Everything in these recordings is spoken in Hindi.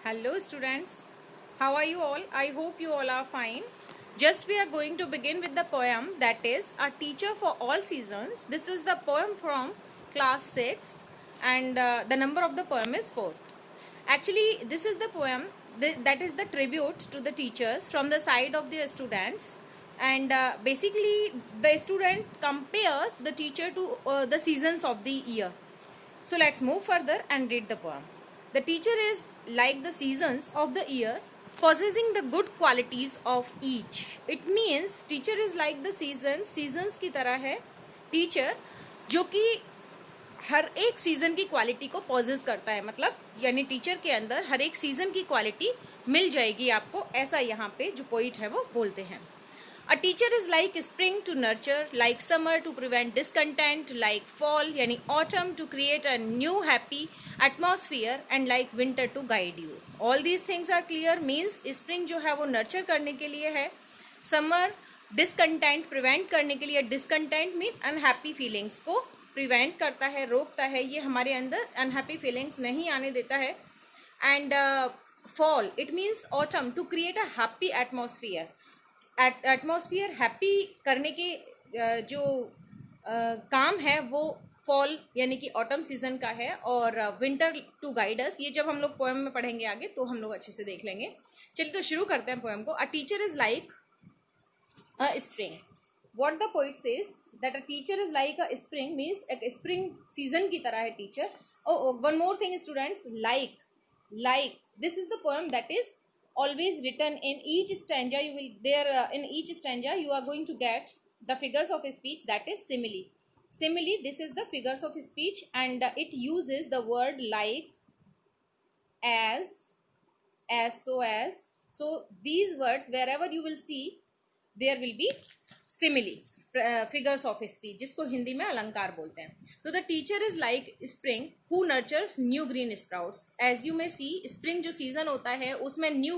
Hello students, how are you all? I hope you all are fine. Just we are going to begin with the poem that is A Teacher for All Seasons. This is the poem from class 6 and the number of the poem is 4. Actually, this is the poem that is the tribute to the teachers from the side of their students, and basically the student compares the teacher to the seasons of the year. So let's move further and read the poem. The teacher is like the seasons of the year, possessing the good qualities of each. It means teacher is like the seasons की तरह है टीचर, जो कि हर एक सीजन की क्वालिटी को पॉजेस करता है. मतलब यानी टीचर के अंदर हर एक सीजन की क्वालिटी मिल जाएगी आपको, ऐसा यहाँ पे जो पोइट है वो बोलते हैं. A teacher is like spring to nurture, like summer to prevent discontent, like fall यानी autumn to create a new happy atmosphere, and like winter to guide you. All these things are clear. Means spring जो है वो nurture करने के लिए है, summer discontent prevent करने के लिए, discontent mean unhappy feelings को prevent करता है, रोकता है, ये हमारे अंदर unhappy feelings नहीं आने देता है. And fall it means autumn to create a happy atmosphere. Atmosphere happy करने के जो काम है वो फॉल यानी कि ऑटम सीजन का है, और विंटर टू गाइड अस, ये जब हम लोग पोएम में पढ़ेंगे आगे तो हम लोग अच्छे से देख लेंगे. चलिए तो शुरू करते हैं पोएम को. A teacher is like a spring. What the poet says that a teacher is like a spring means एक स्प्रिंग सीजन की तरह है teacher. One more thing students, like this is the poem that is always written in each stanza. You will there in each stanza you are going to get the figures of speech, that is simile. This is the figures of speech, and it uses the word like, as, so these words wherever you will see there will be simile, figures of speech, जिसको हिंदी में अलंकार बोलते हैं. तो the teacher is like spring who nurtures new green sprouts. As you may see, spring जो सीजन होता है उसमें न्यू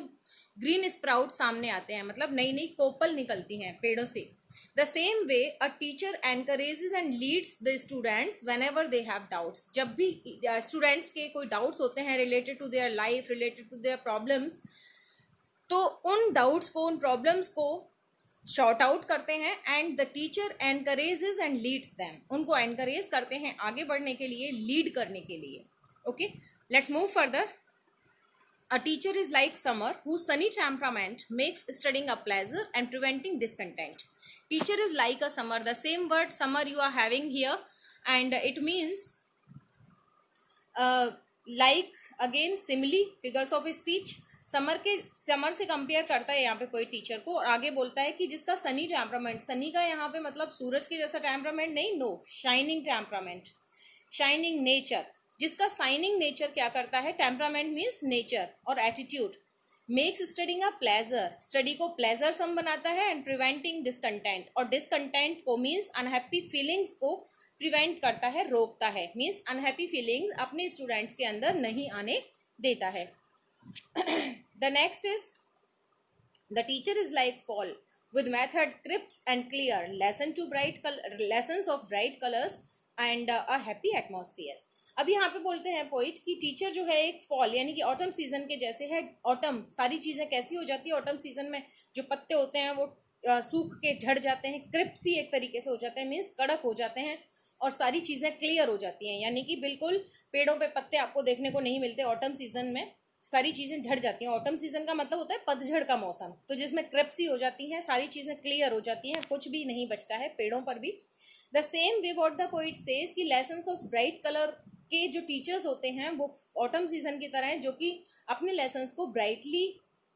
ग्रीन स्प्राउट सामने आते हैं, मतलब नई नई कोपल निकलती हैं पेड़ों से. The same way a teacher encourages and leads the students whenever they have doubts. जब भी स्टूडेंट्स के कोई डाउट्स होते हैं related to their life, related to their problems, तो उन डाउट्स को, उन प्रॉब्लम्स को शॉर्ट आउट करते हैं. And the teacher encourages and leads them. उनको एनकरेज करते हैं आगे बढ़ने के लिए, लीड करने के लिए. Okay, let's move further. A teacher is like summer whose sunny temperament makes studying a pleasure and preventing discontent. Teacher is like a summer. The same word summer you are having here, and it means like again simile, figures of speech. Summer से कंपेयर करता है यहाँ पे कोई टीचर को, और आगे बोलता है कि जिसका सनी टेम्परामेंट, सनी का यहाँ पे मतलब सूरज के जैसा टेम्परामेंट नहीं, no, shining temperament, shining nature. जिसका शाइनिंग नेचर क्या करता है, टेम्परामेंट मीन्स नेचर और attitude, makes studying a pleasure, study को प्लेजर सम बनाता है, एंड प्रिवेंटिंग डिसकंटेंट, और डिसकंटेंट को मीन्स अनहैप्पी फीलिंग्स को प्रिवेंट करता है, रोकता है. मीन्स अनहैप्पी फीलिंग्स अपने स्टूडेंट्स के अंदर नहीं आने देता है. The next is the teacher is like fall with method crisp and clear, lessons of bright colors and a happy atmosphere. अब यहाँ पे बोलते हैं पोइट कि टीचर जो है एक फॉल यानी कि ऑटम सीजन के जैसे है. ऑटम सारी चीजें कैसी हो जाती है ऑटम सीजन में, जो पत्ते होते हैं वो सूख के झड़ जाते हैं, क्रिप्सी एक तरीके से हो जाते हैं, मीन्स कड़क हो जाते हैं, और सारी चीजें क्लियर हो जाती हैं. यानी कि बिल्कुल पेड़ों पे पत्ते आपको देखने को नहीं मिलते ऑटम सीजन में, सारी चीजें झड़ जाती हैं. ऑटम सीजन का मतलब होता है पतझड़ का मौसम, तो जिसमें क्रिप्सी हो जाती हैं, सारी चीजें क्लियर हो जाती हैं, कुछ भी नहीं बचता है पेड़ों पर भी. The same way what the poet says कि लेसन्स ऑफ ब्राइट कलर के जो टीचर्स होते हैं वो ऑटम सीजन की तरह हैं, जो कि अपने लेसन्स को ब्राइटली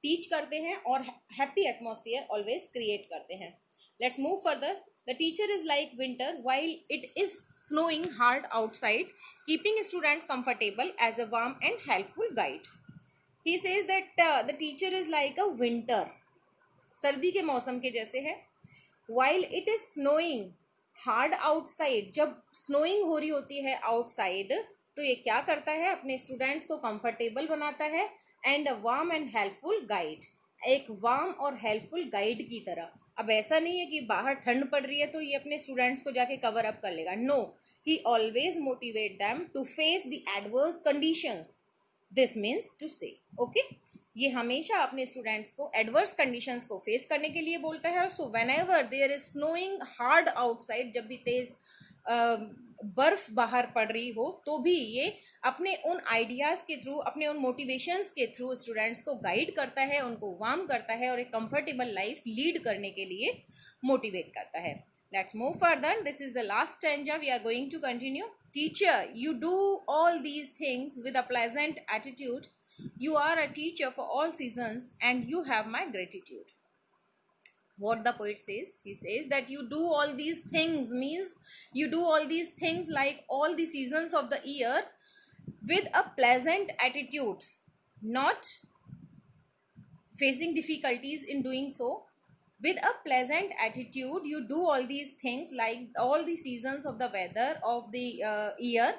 टीच करते हैं और हैप्पी एटमॉस्फेयर ऑलवेज क्रिएट करते हैं. Let's move further. The teacher is like winter while it is snowing hard outside, keeping students comfortable as a warm and helpful guide. He says that the teacher is like a winter, सर्दी के मौसम के जैसे है. While it is snowing hard outside, जब snowing हो रही होती है outside, तो ये क्या करता है, अपने स्टूडेंट्स को कंफर्टेबल बनाता है. And a warm and helpful guide, एक वार्म और हेल्पफुल गाइड की तरह. अब ऐसा नहीं है कि बाहर ठंड पड़ रही है तो ये अपने स्टूडेंट्स को जाके कवर अप कर लेगा. No, he always motivate them to face the adverse conditions. This means to say okay. ये हमेशा अपने स्टूडेंट्स को एडवर्स कंडीशंस को फेस करने के लिए बोलता है। So whenever there is snowing hard outside, जब भी तेज बर्फ बाहर पड़ रही हो तो भी ये अपने उन आइडियाज के थ्रू, अपने उन मोटिवेशंस के थ्रू स्टूडेंट्स को गाइड करता है, उनको वार्म करता है और एक कंफर्टेबल लाइफ लीड करने के लिए मोटिवेट करता है। Let's move further. This is the last stanza, we are going to continue. Teacher, you do all these things with a pleasant attitude. You are a teacher for all seasons and you have my gratitude. What the poet says, he says that you do all these things means you do all these things like all the seasons of the year with a pleasant attitude, not facing difficulties in doing so. With a pleasant attitude, you do all these things like all the seasons of the weather of the year,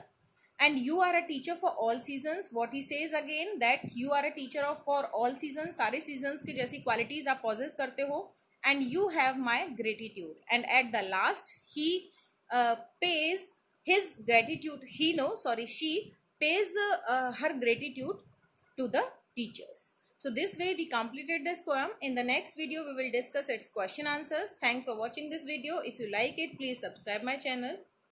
and you are a teacher for all seasons. What he says again, that you are a teacher of for all seasons, सारे seasons की जैसी qualities आप possess करते हो, and you have my gratitude. And at the last he pays his gratitude, she pays her gratitude to the teachers. So this way we completed this poem. In the next video we will discuss its question answers. Thanks for watching this video. If you like it, please subscribe my channel.